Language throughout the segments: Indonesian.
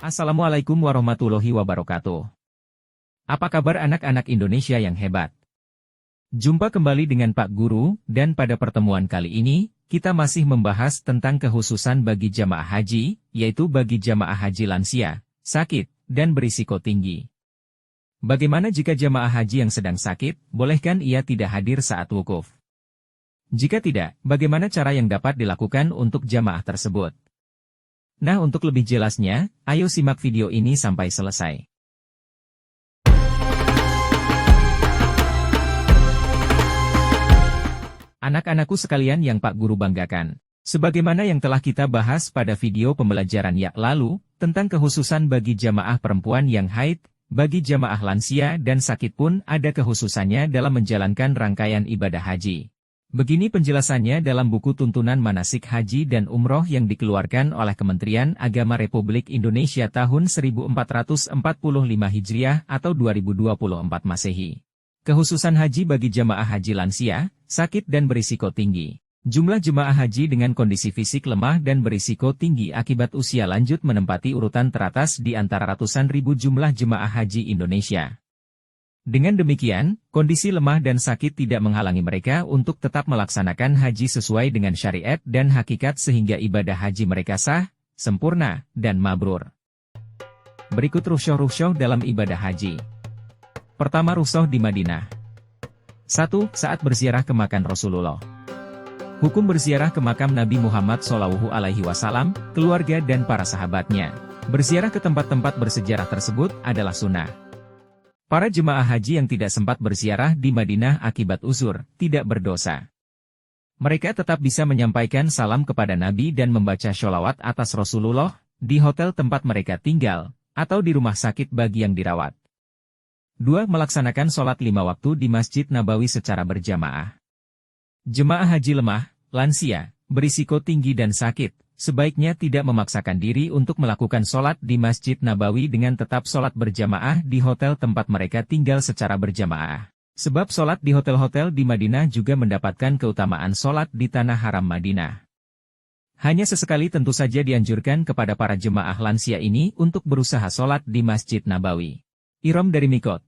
Assalamualaikum warahmatullahi wabarakatuh. Apa kabar anak-anak Indonesia yang hebat? Jumpa kembali dengan Pak Guru, dan pada pertemuan kali ini, kita masih membahas tentang kekhususan bagi jamaah haji, yaitu bagi jamaah haji lansia, sakit, dan berisiko tinggi. Bagaimana jika jamaah haji yang sedang sakit, bolehkan ia tidak hadir saat wukuf? Jika tidak, bagaimana cara yang dapat dilakukan untuk jamaah tersebut? Nah, untuk lebih jelasnya, ayo simak video ini sampai selesai. Anak-anakku sekalian yang Pak Guru banggakan. Sebagaimana yang telah kita bahas pada video pembelajaran yang lalu, tentang kekhususan bagi jamaah perempuan yang haid, bagi jamaah lansia dan sakit pun ada kekhususannya dalam menjalankan rangkaian ibadah haji. Begini penjelasannya dalam buku tuntunan manasik haji dan umroh yang dikeluarkan oleh Kementerian Agama Republik Indonesia tahun 1445 Hijriah atau 2024 Masehi. Kekhususan haji bagi jamaah haji lansia, sakit dan berisiko tinggi. Jumlah jemaah haji dengan kondisi fisik lemah dan berisiko tinggi akibat usia lanjut menempati urutan teratas di antara ratusan ribu jumlah jemaah haji Indonesia. Dengan demikian, kondisi lemah dan sakit tidak menghalangi mereka untuk tetap melaksanakan haji sesuai dengan syariat dan hakikat sehingga ibadah haji mereka sah, sempurna, dan mabrur. Berikut rukhsah dalam ibadah haji. Pertama, rukhsah di Madinah. 1. Saat berziarah ke makam Rasulullah. Hukum berziarah ke makam Nabi Muhammad SAW, keluarga dan para sahabatnya. Berziarah ke tempat-tempat bersejarah tersebut adalah sunnah. Para jemaah haji yang tidak sempat berziarah di Madinah akibat uzur, tidak berdosa. Mereka tetap bisa menyampaikan salam kepada Nabi dan membaca sholawat atas Rasulullah, di hotel tempat mereka tinggal, atau di rumah sakit bagi yang dirawat. 2. Melaksanakan sholat 5 waktu di Masjid Nabawi secara berjamaah. Jemaah haji lemah, lansia, berisiko tinggi dan sakit, sebaiknya tidak memaksakan diri untuk melakukan sholat di Masjid Nabawi dengan tetap sholat berjamaah di hotel tempat mereka tinggal secara berjamaah. Sebab sholat di hotel-hotel di Madinah juga mendapatkan keutamaan sholat di tanah haram Madinah. Hanya sesekali tentu saja dianjurkan kepada para jemaah lansia ini untuk berusaha sholat di Masjid Nabawi. Ihram dari Mikot.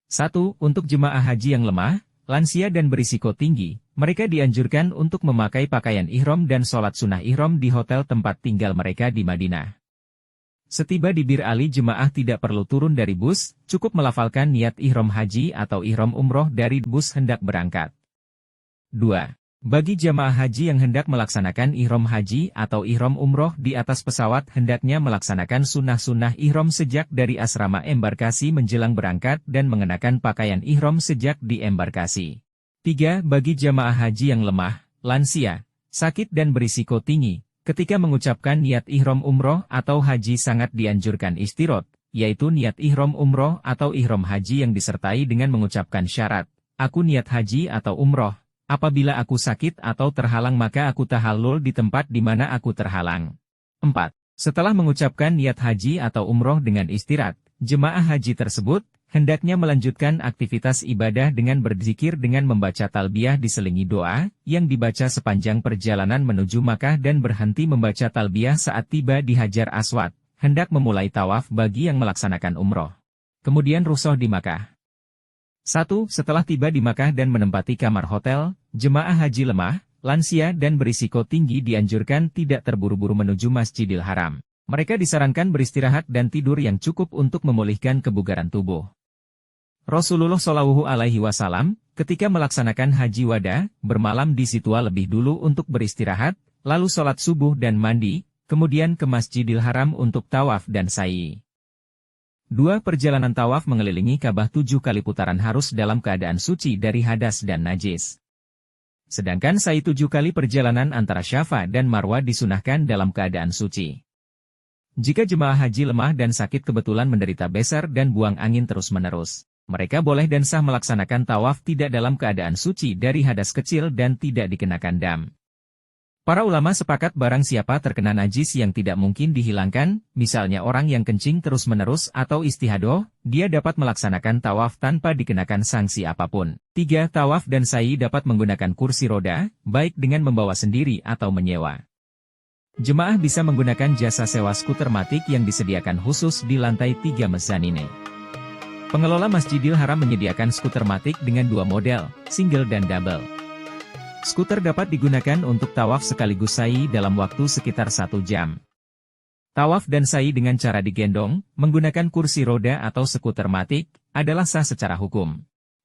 1. Untuk jemaah haji yang lemah, lansia dan berisiko tinggi, mereka dianjurkan untuk memakai pakaian ihram dan sholat sunnah ihram di hotel tempat tinggal mereka di Madinah. Setiba di Bir Ali, jemaah tidak perlu turun dari bus, cukup melafalkan niat ihram haji atau ihram umroh dari bus hendak berangkat. 2. Bagi jemaah haji yang hendak melaksanakan ihram haji atau ihram umroh di atas pesawat hendaknya melaksanakan sunnah-sunnah ihram sejak dari asrama embarkasi menjelang berangkat dan mengenakan pakaian ihram sejak di embarkasi. 3. Bagi jamaah haji yang lemah, lansia, sakit dan berisiko tinggi, ketika mengucapkan niat ihram umroh atau haji sangat dianjurkan istirot, yaitu niat ihram umroh atau ihram haji yang disertai dengan mengucapkan syarat, aku niat haji atau umroh, apabila aku sakit atau terhalang maka aku tahallul di tempat di mana aku terhalang. 4. Setelah mengucapkan niat haji atau umroh dengan istirahat, jemaah haji tersebut hendaknya melanjutkan aktivitas ibadah dengan berzikir dengan membaca talbiyah diselingi doa, yang dibaca sepanjang perjalanan menuju Makkah dan berhenti membaca talbiyah saat tiba di Hajar Aswad, hendak memulai tawaf bagi yang melaksanakan umroh. Kemudian rukhsah di Makkah. 1. Setelah tiba di Makkah dan menempati kamar hotel, jemaah haji lemah, lansia dan berisiko tinggi dianjurkan tidak terburu-buru menuju Masjidil Haram. Mereka disarankan beristirahat dan tidur yang cukup untuk memulihkan kebugaran tubuh. Rasulullah SAW, ketika melaksanakan haji wada, bermalam di Situa lebih dulu untuk beristirahat, lalu sholat subuh dan mandi, kemudian ke Masjidil Haram untuk tawaf dan sa'i. 2. Perjalanan tawaf mengelilingi Ka'bah 7 kali putaran harus dalam keadaan suci dari hadas dan najis. Sedangkan sa'i 7 kali perjalanan antara Syafa dan Marwa disunahkan dalam keadaan suci. Jika jemaah haji lemah dan sakit kebetulan menderita besar dan buang angin terus-menerus, mereka boleh dan sah melaksanakan tawaf tidak dalam keadaan suci dari hadas kecil dan tidak dikenakan dam. Para ulama sepakat barang siapa terkena najis yang tidak mungkin dihilangkan, misalnya orang yang kencing terus-menerus atau istihadoh, dia dapat melaksanakan tawaf tanpa dikenakan sanksi apapun. 3. Tawaf dan sa'i dapat menggunakan kursi roda, baik dengan membawa sendiri atau menyewa. Jemaah bisa menggunakan jasa sewa skuter matic yang disediakan khusus di lantai 3 mezanine. Pengelola Masjidil Haram menyediakan skuter matic dengan dua model, single dan double. Skuter dapat digunakan untuk tawaf sekaligus sa'i dalam waktu sekitar 1 jam. Tawaf dan sa'i dengan cara digendong, menggunakan kursi roda atau skuter matic, adalah sah secara hukum.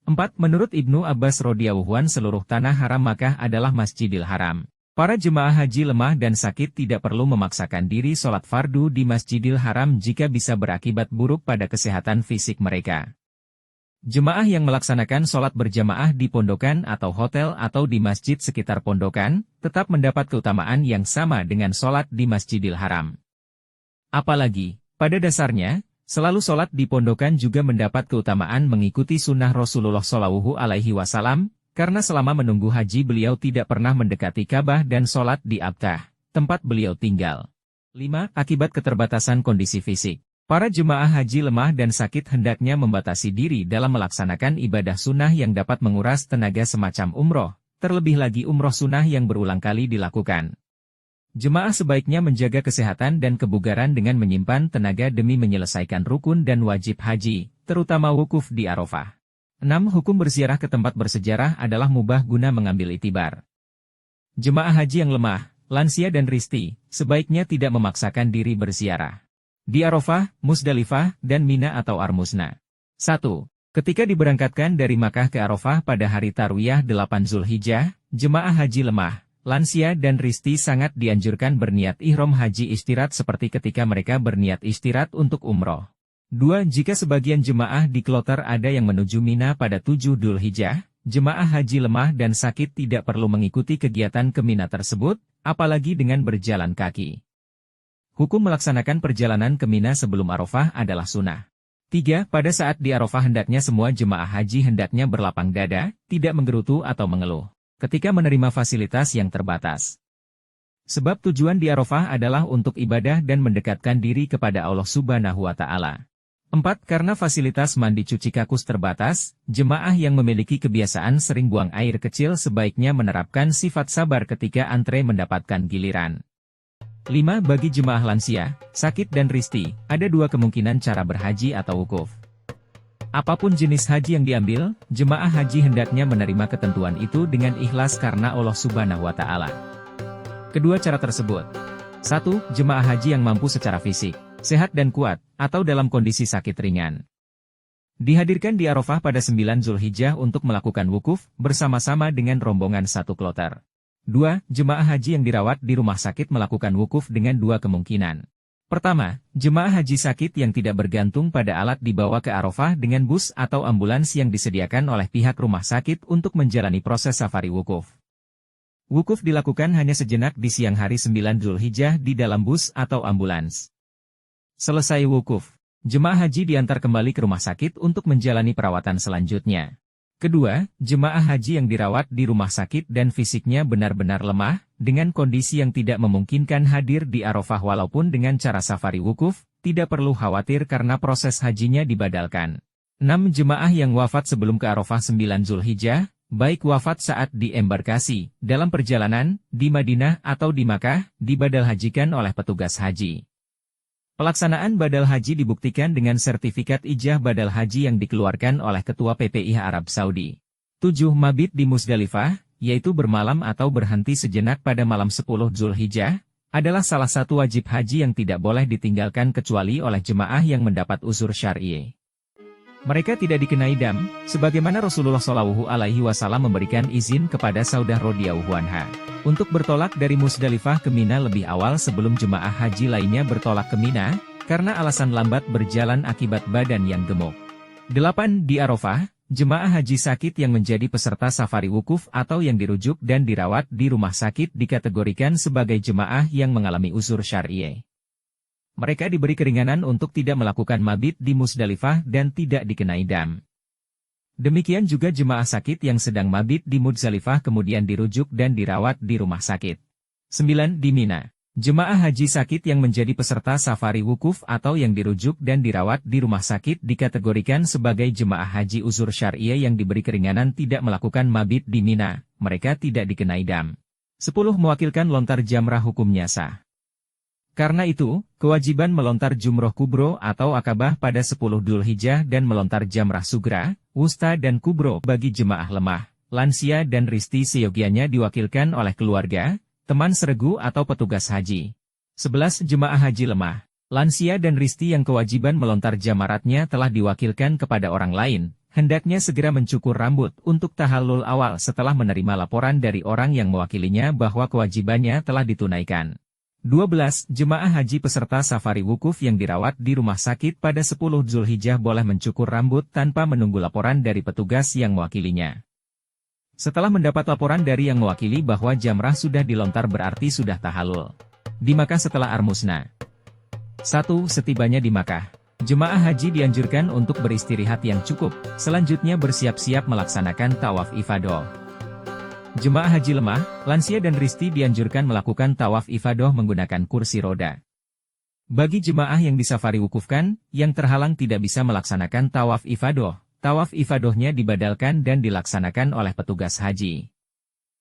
4. Menurut Ibnu Abbas radhiyallahu anhu seluruh tanah haram Makkah adalah Masjidil Haram. Para jemaah haji lemah dan sakit tidak perlu memaksakan diri sholat fardu di Masjidil Haram jika bisa berakibat buruk pada kesehatan fisik mereka. Jemaah yang melaksanakan sholat berjamaah di pondokan atau hotel atau di masjid sekitar pondokan, tetap mendapat keutamaan yang sama dengan sholat di Masjidil Haram. Apalagi, pada dasarnya, selalu sholat di pondokan juga mendapat keutamaan mengikuti sunnah Rasulullah SAW, karena selama menunggu haji beliau tidak pernah mendekati Ka'bah dan sholat di Abtah, tempat beliau tinggal. 5. Akibat keterbatasan kondisi fisik. Para jemaah haji lemah dan sakit hendaknya membatasi diri dalam melaksanakan ibadah sunnah yang dapat menguras tenaga semacam umroh, terlebih lagi umroh sunnah yang berulang kali dilakukan. Jemaah sebaiknya menjaga kesehatan dan kebugaran dengan menyimpan tenaga demi menyelesaikan rukun dan wajib haji, terutama wukuf di Arafah. 6. Hukum berziarah ke tempat bersejarah adalah mubah guna mengambil itibar. Jemaah haji yang lemah, lansia dan risti, sebaiknya tidak memaksakan diri berziarah di Arafah, Musdalifah, dan Mina atau Armusna. 1. Ketika diberangkatkan dari Makkah ke Arafah pada hari Tarwiyah 8 Zulhijjah, jemaah haji lemah, lansia dan risti sangat dianjurkan berniat ihram haji istirat seperti ketika mereka berniat istirat untuk umroh. 2. Jika sebagian jemaah di kloter ada yang menuju Mina pada 7 Dzulhijjah, jemaah haji lemah dan sakit tidak perlu mengikuti kegiatan ke Mina tersebut, apalagi dengan berjalan kaki. Hukum melaksanakan perjalanan ke Mina sebelum Arafah adalah sunnah. 3. Pada saat di Arafah hendaknya semua jemaah haji hendaknya berlapang dada, tidak menggerutu atau mengeluh ketika menerima fasilitas yang terbatas. Sebab tujuan di Arafah adalah untuk ibadah dan mendekatkan diri kepada Allah Subhanahu wa Ta'ala. 4. Karena fasilitas mandi cuci kakus terbatas, jemaah yang memiliki kebiasaan sering buang air kecil sebaiknya menerapkan sifat sabar ketika antre mendapatkan giliran. 5. Bagi jemaah lansia, sakit dan risti, ada dua kemungkinan cara berhaji atau wukuf. Apapun jenis haji yang diambil, jemaah haji hendaknya menerima ketentuan itu dengan ikhlas karena Allah Subhanahu wa Ta'ala. Kedua cara tersebut. 1. Jemaah haji yang mampu secara fisik, sehat dan kuat, atau dalam kondisi sakit ringan. Dihadirkan di Arafah pada 9 Zulhijjah untuk melakukan wukuf, bersama-sama dengan rombongan satu kloter. 2. Jemaah haji yang dirawat di rumah sakit melakukan wukuf dengan dua kemungkinan. Pertama, jemaah haji sakit yang tidak bergantung pada alat dibawa ke Arafah dengan bus atau ambulans yang disediakan oleh pihak rumah sakit untuk menjalani proses safari wukuf. Wukuf dilakukan hanya sejenak di siang hari 9 Zulhijjah di dalam bus atau ambulans. Selesai wukuf, jemaah haji diantar kembali ke rumah sakit untuk menjalani perawatan selanjutnya. Kedua, jemaah haji yang dirawat di rumah sakit dan fisiknya benar-benar lemah, dengan kondisi yang tidak memungkinkan hadir di Arafah walaupun dengan cara safari wukuf, tidak perlu khawatir karena proses hajinya dibadalkan. 6. Jemaah yang wafat sebelum ke Arafah 9 Zulhijjah, baik wafat saat di embarkasi, dalam perjalanan, di Madinah atau di Makkah, dibadal hajikan oleh petugas haji. Pelaksanaan badal haji dibuktikan dengan sertifikat ijazah badal haji yang dikeluarkan oleh Ketua PPIH Arab Saudi. 7. Mabit di Musdalifah, yaitu bermalam atau berhenti sejenak pada malam 10 Zulhijjah, adalah salah satu wajib haji yang tidak boleh ditinggalkan kecuali oleh jemaah yang mendapat uzur syar'i. Mereka tidak dikenai dam, sebagaimana Rasulullah SAW memberikan izin kepada Saudah radhiyallahu anha untuk bertolak dari Musdalifah ke Mina lebih awal sebelum jemaah haji lainnya bertolak ke Mina, karena alasan lambat berjalan akibat badan yang gemuk. 8. Di Arafah, jemaah haji sakit yang menjadi peserta safari wukuf atau yang dirujuk dan dirawat di rumah sakit dikategorikan sebagai jemaah yang mengalami uzur syar'i. Mereka diberi keringanan untuk tidak melakukan mabit di Musdalifah dan tidak dikenai dam. Demikian juga jemaah sakit yang sedang mabit di Muzdalifah kemudian dirujuk dan dirawat di rumah sakit. 9. Di Mina, jemaah haji sakit yang menjadi peserta safari wukuf atau yang dirujuk dan dirawat di rumah sakit dikategorikan sebagai jemaah haji uzur syar'i yang diberi keringanan tidak melakukan mabit di Mina, mereka tidak dikenai dam. 10. Mewakilkan lontar jamrah hukumnya sah. Karena itu, kewajiban melontar jumroh kubro atau akabah pada 10 Dzulhijjah dan melontar jamrah sugra, wusta dan kubro bagi jemaah lemah, lansia dan risti seyogianya diwakilkan oleh keluarga, teman seregu atau petugas haji. 11 Jemaah haji lemah, lansia dan risti yang kewajiban melontar jamaratnya telah diwakilkan kepada orang lain, hendaknya segera mencukur rambut untuk tahallul awal setelah menerima laporan dari orang yang mewakilinya bahwa kewajibannya telah ditunaikan. 12 Jemaah haji peserta safari wukuf yang dirawat di rumah sakit pada 10 Dzulhijjah boleh mencukur rambut tanpa menunggu laporan dari petugas yang mewakilinya. Setelah mendapat laporan dari yang mewakili bahwa jamrah sudah dilontar berarti sudah tahallul. Di Makkah setelah Armusna. 1. Setibanya di Makkah, jemaah haji dianjurkan untuk beristirahat yang cukup, selanjutnya bersiap-siap melaksanakan tawaf ifadah. Jemaah haji lemah, lansia dan risti dianjurkan melakukan tawaf ifadah menggunakan kursi roda. Bagi jemaah yang disafari wukufkan, yang terhalang tidak bisa melaksanakan tawaf ifadahnya dibadalkan dan dilaksanakan oleh petugas haji.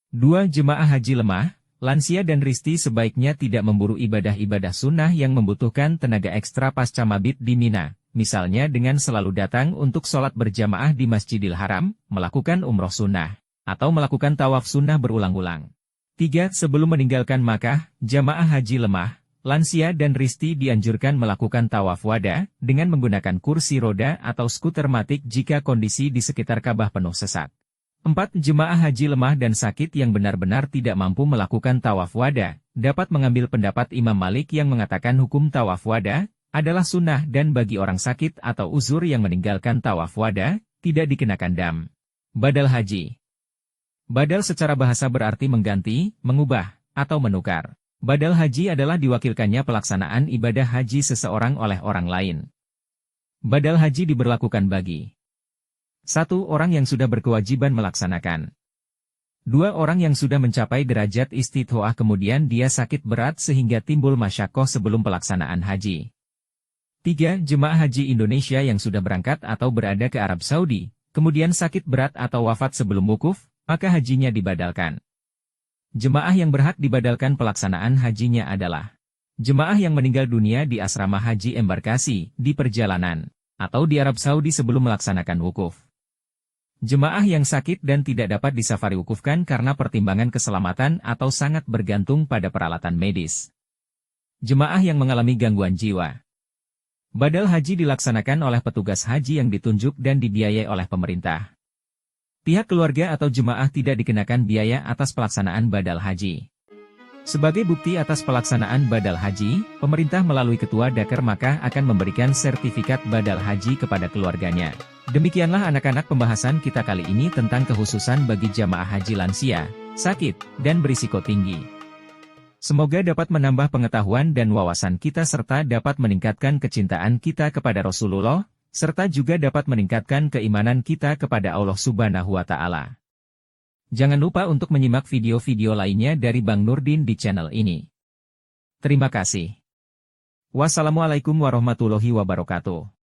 2. Jemaah haji lemah, lansia dan risti sebaiknya tidak memburu ibadah-ibadah sunnah yang membutuhkan tenaga ekstra pasca mabit di Mina, misalnya dengan selalu datang untuk sholat berjamaah di Masjidil Haram, melakukan umroh sunnah, atau melakukan tawaf sunnah berulang-ulang. 3. Sebelum meninggalkan Makkah, jamaah haji lemah, lansia dan risti dianjurkan melakukan tawaf wada, dengan menggunakan kursi roda atau skuter matic jika kondisi di sekitar Ka'bah penuh sesak. 4. Jemaah haji lemah dan sakit yang benar-benar tidak mampu melakukan tawaf wada, dapat mengambil pendapat Imam Malik yang mengatakan hukum tawaf wada adalah sunnah dan bagi orang sakit atau uzur yang meninggalkan tawaf wada, tidak dikenakan dam. Badal haji. Badal secara bahasa berarti mengganti, mengubah, atau menukar. Badal haji adalah diwakilkannya pelaksanaan ibadah haji seseorang oleh orang lain. Badal haji diberlakukan bagi 1. Orang yang sudah berkewajiban melaksanakan. 2. Orang yang sudah mencapai derajat istithoah kemudian dia sakit berat sehingga timbul masyakoh sebelum pelaksanaan haji. 3. Jemaah haji Indonesia yang sudah berangkat atau berada ke Arab Saudi, kemudian sakit berat atau wafat sebelum wukuf, maka hajinya dibadalkan. Jemaah yang berhak dibadalkan pelaksanaan hajinya adalah jemaah yang meninggal dunia di asrama haji embarkasi, di perjalanan, atau di Arab Saudi sebelum melaksanakan wukuf. Jemaah yang sakit dan tidak dapat disafari wukufkan karena pertimbangan keselamatan atau sangat bergantung pada peralatan medis. Jemaah yang mengalami gangguan jiwa. Badal haji dilaksanakan oleh petugas haji yang ditunjuk dan dibiayai oleh pemerintah. Pihak keluarga atau jemaah tidak dikenakan biaya atas pelaksanaan badal haji. Sebagai bukti atas pelaksanaan badal haji, pemerintah melalui Ketua Dakar Makkah akan memberikan sertifikat badal haji kepada keluarganya. Demikianlah anak-anak pembahasan kita kali ini tentang kekhususan bagi jamaah haji lansia, sakit, dan berisiko tinggi. Semoga dapat menambah pengetahuan dan wawasan kita serta dapat meningkatkan kecintaan kita kepada Rasulullah, serta juga dapat meningkatkan keimanan kita kepada Allah Subhanahu wa Ta'ala. Jangan lupa untuk menyimak video-video lainnya dari Bang Nurdin di channel ini. Terima kasih. Wassalamualaikum warahmatullahi wabarakatuh.